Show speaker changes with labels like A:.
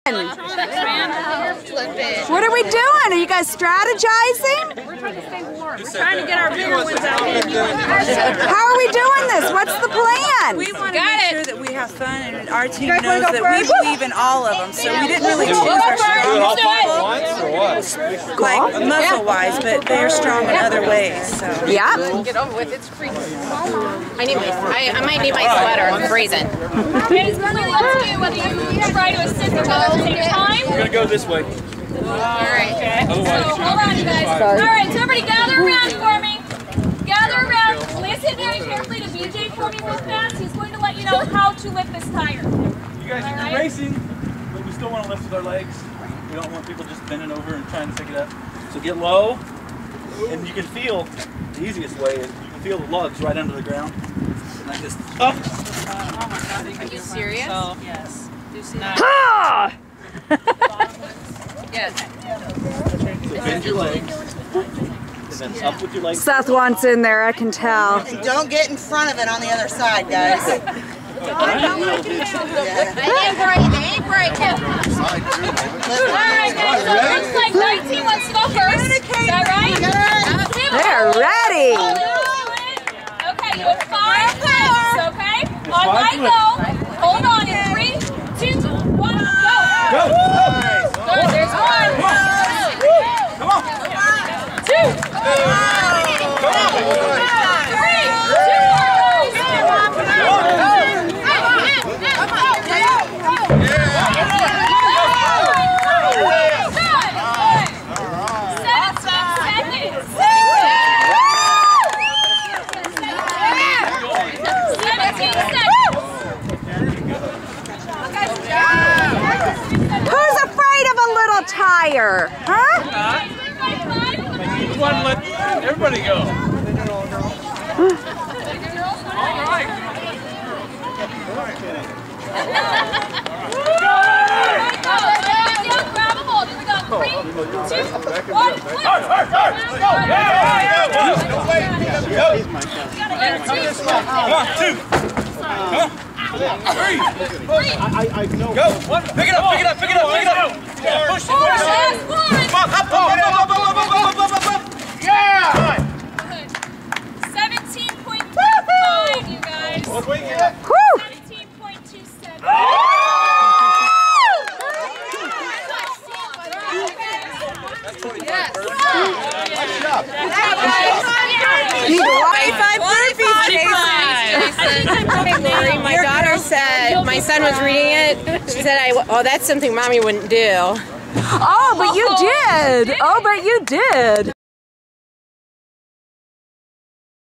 A: What are we doing? Are you guys strategizing?
B: We're trying to stay warm. We're trying to get our bigger ones out.
A: How are we doing this? What's the plan?
C: We want to make sure that we have fun, and our team knows that we believe in all of them. So we didn't really choose our strong people, like muscle-wise, but they're strong in other ways. So
A: yeah.
B: Get over with. It's freezing. I might need my sweater. I'm freezing.
D: It's really up to you whether you try to assist each other at the same time.
E: We're gonna go this way.
D: Alright. So hold on, you guys. Alright, so everybody gather around for me. Gather around. Listen very carefully to BJ for me real fast. He's going to let you know how to lift this tire.
E: You guys are racing, but we still want to lift with our legs. We don't want people just bending over and trying to pick it up. So get low, and you can feel, the easiest way is you can feel the lugs right under the ground. And I just up.
B: Oh my God, are you serious? Yes. Do you see that?
A: Ha!
B: Yes.
E: So bend your legs, and then up with your legs.
A: Seth wants in there, I can tell.
C: and don't get in front of it on the other side, guys.
D: They ain't breaking. Alright guys, so it looks like 19 wants to go first. Is that right?
A: They're ready.
D: Okay, you have 5 minutes, okay? On my go. Hold on in 3, 2, 1, go. Good, there's 1.
E: Come on.
D: 2. Come on. 3, 2 more.
A: Who's afraid of a little tire? Huh?
E: You want to let everybody go. All right.
D: Grab a hold. Here we go. 3, 2, 1.
E: Come on, 2. Huh? 3. Go. 1. Pick it up. Push. Yeah.
D: 17.5, you guys.
A: Woo!
D: 17.27.
B: My daughter said, my son was reading it, she said, oh, that's something Mommy wouldn't do.
A: Oh, but you did. Oh, but you did.